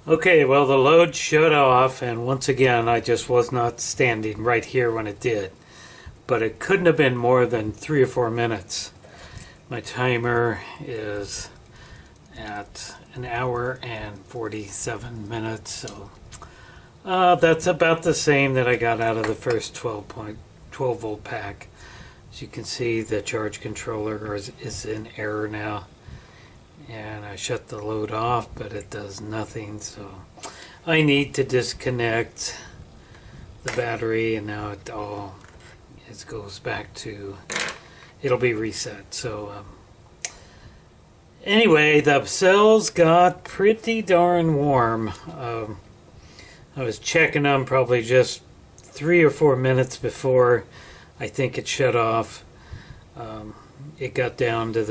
Okay, well, the load shut off, and once again, I just was not standing right here when it did. But it couldn't have been more than 3 or 4 minutes. My timer is at an hour and 47 minutes, so that's about the same that I got out of the first 12 volt pack. As you can see, the charge controller is in error now. And I shut the load off, but it does nothing, so I need to disconnect the battery, and now it goes back to, it'll be reset. So anyway, the cells got pretty darn warm. I was checking them probably just 3 or 4 minutes before I think it shut off. It got down to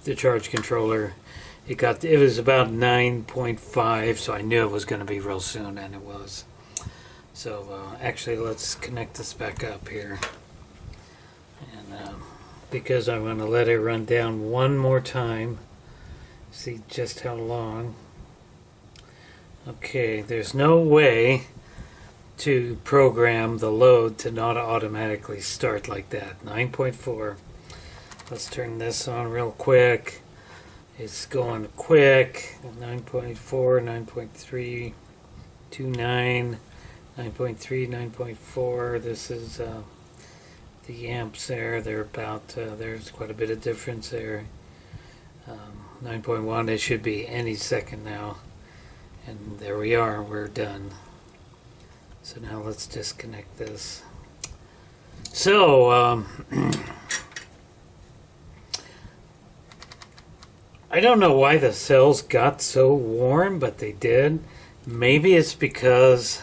the charge controller. It was about 9.5, so I knew it was going to be real soon, and it was. So actually, let's connect this back up here, and because I'm going to let it run down one more time, see just how long. Okay, there's no way to program the load to not automatically start like that. 9.4. Let's turn this on real quick. It's going quick. 9.4, 9.3, 2.9, 9.3, 9.4. This is the amps there. They're about, there's quite a bit of difference there. 9.1, it should be any second now. And there we are, we're done. So now let's disconnect this. So, I don't know why the cells got so warm, but they did. Maybe it's because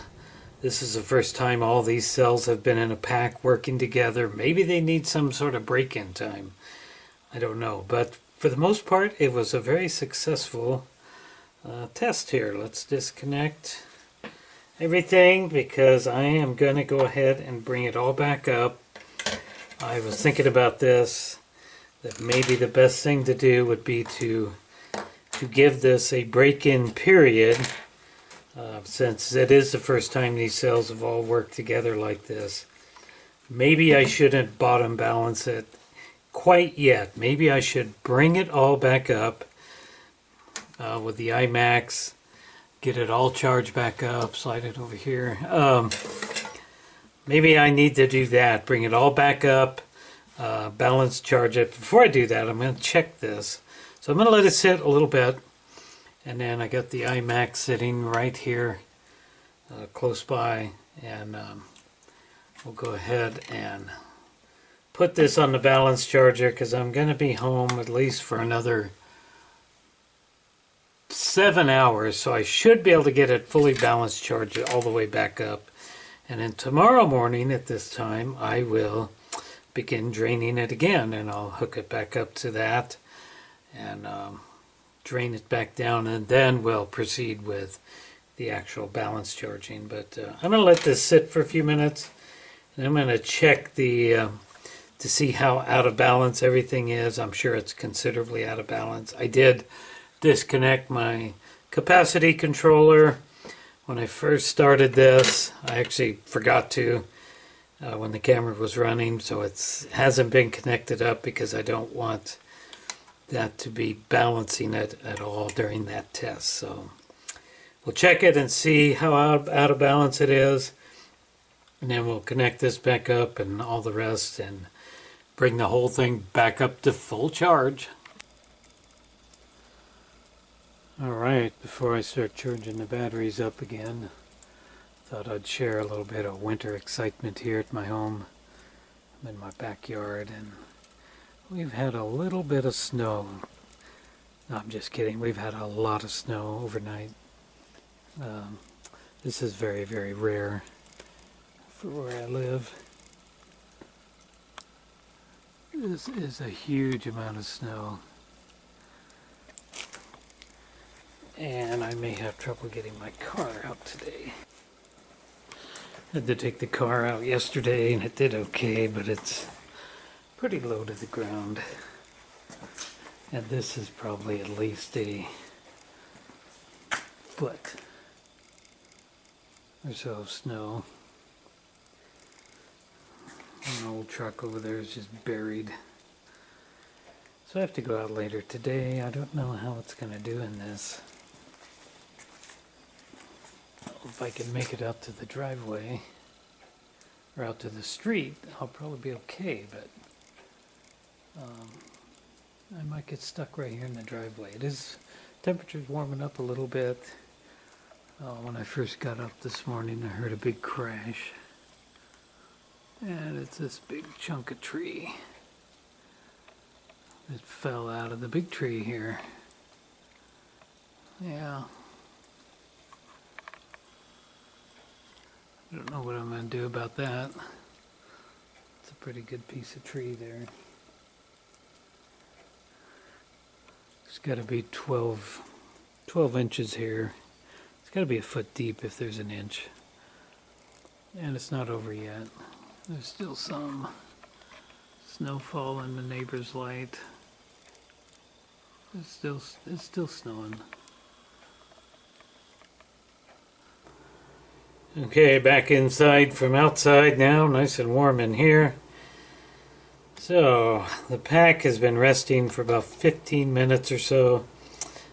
this is the first time all these cells have been in a pack working together. Maybe they need some sort of break-in time. I don't know. But for the most part, it was a very successful test here. Let's disconnect everything because I am going to go ahead and bring it all back up. I was thinking about this, that maybe the best thing to do would be to give this a break-in period, since it is the first time these cells have all worked together like this. Maybe I shouldn't bottom balance it quite yet. Maybe I should bring it all back up with the iMax, get it all charged back up, slide it over here. Maybe I need to do that, bring it all back up, balance charge it. Before I do that, I'm going to check this. So I'm going to let it sit a little bit, and then I got the iMax sitting right here close by, and we'll go ahead and put this on the balance charger because I'm going to be home at least for another 7 hours, so I should be able to get it fully balanced charged all the way back up. And then tomorrow morning at this time I will begin draining it again, and I'll hook it back up to that and drain it back down, and then we'll proceed with the actual balance charging. But I'm going to let this sit for a few minutes, and I'm going to check the to see how out of balance everything is. I'm sure it's considerably out of balance. I did disconnect my capacity controller when I first started this. I actually forgot to when the camera was running, so it hasn't been connected up because I don't want that to be balancing it at all during that test. So we'll check it and see how out of balance it is, and then we'll connect this back up and all the rest and bring the whole thing back up to full charge. Alright, before I start charging the batteries up again, thought I'd share a little bit of winter excitement here at my home. I'm in my backyard, and we've had a little bit of snow. No, I'm just kidding. We've had a lot of snow overnight. This is very, very rare for where I live. This is a huge amount of snow. And I may have trouble getting my car out today. Had to take the car out yesterday, and it did okay, but it's pretty low to the ground. And this is probably at least a foot or so of snow. An old truck over there is just buried. So I have to go out later today. I don't know how it's going to do in this. If I can make it out to the driveway or out to the street, I'll probably be okay, but I might get stuck right here in the driveway. Temperature's warming up a little bit. When I first got up this morning, I heard a big crash. And it's this big chunk of tree that fell out of the big tree here. Yeah. I don't know what I'm going to do about that. It's a pretty good piece of tree there. It's got to be 12 inches here. It's got to be a foot deep if there's an inch. And it's not over yet. There's still some snowfall in the neighbor's light. It's still snowing. Okay, back inside from outside now, nice and warm in here. So, the pack has been resting for about 15 minutes or so.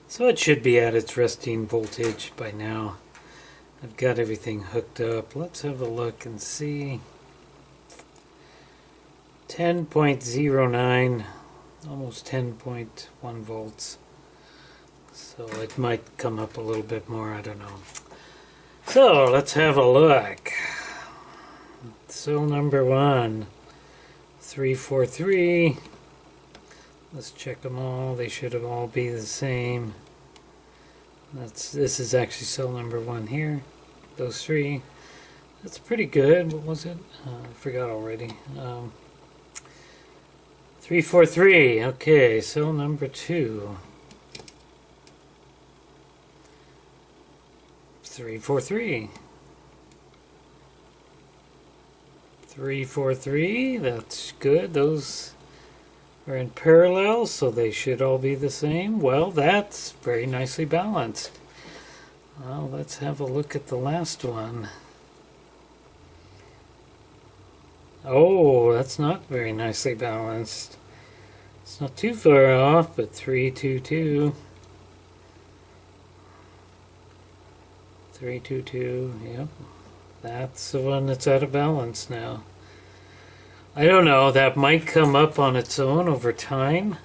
So it should be at its resting voltage by now. I've got everything hooked up. Let's have a look and see. 10.09, almost 10.1 volts. So it might come up a little bit more, I don't know. So let's have a look. Cell number 1, 343. Let's check them all. They should have all be the same. This is actually cell number 1 here. Those 3. That's pretty good. What was it? I forgot already. 343. Okay, cell number 2. 343. 343. That's good. Those are in parallel, so they should all be the same. Well, that's very nicely balanced. Well, let's have a look at the last one. Oh, that's not very nicely balanced. It's not too far off, but 322. 322, yep. That's the one that's out of balance now. I don't know, that might come up on its own over time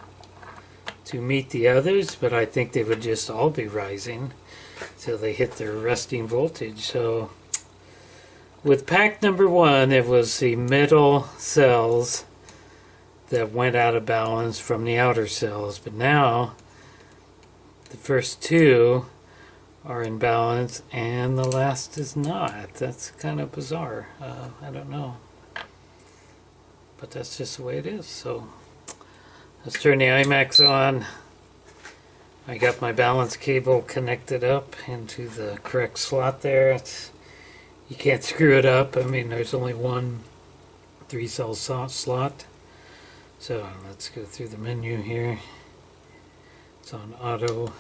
to meet the others, but I think they would just all be rising till they hit their resting voltage. So with pack number 1, it was the middle cells that went out of balance from the outer cells, but now the first 2 are in balance and the last is not. That's kind of bizarre. I don't know, but that's just the way it is. So let's turn the iMacs on. I got my balance cable connected up into the correct slot there. You can't screw it up. I mean, there's only one 3-cell slot. So let's go through the menu here. It's on auto.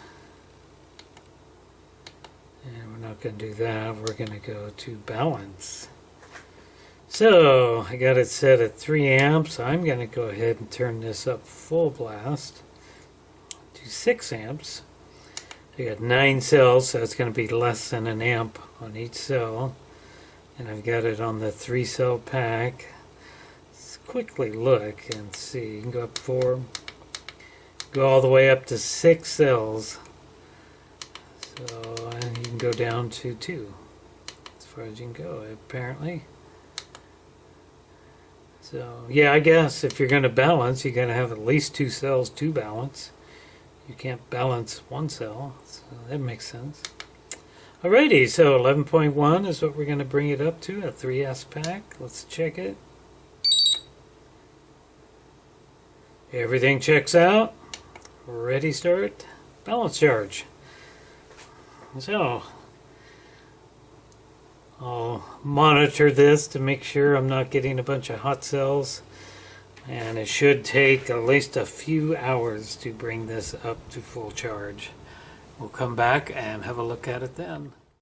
And we're not going to do that. We're going to go to balance. So I got it set at 3 amps. I'm going to go ahead and turn this up full blast to 6 amps. I got 9 cells, so it's going to be less than an amp on each cell. And I've got it on the 3-cell pack. Let's quickly look and see. You can go up 4, go all the way up to 6 cells. So, and you can go down to 2, as far as you can go, apparently. So, yeah, I guess if you're going to balance, you're going to have at least 2 cells to balance. You can't balance 1 cell, so that makes sense. Alrighty, so 11.1 is what we're going to bring it up to, a 3S pack. Let's check it. Everything checks out. Ready, start. Balance charge. So, I'll monitor this to make sure I'm not getting a bunch of hot cells. And it should take at least a few hours to bring this up to full charge. We'll come back and have a look at it then.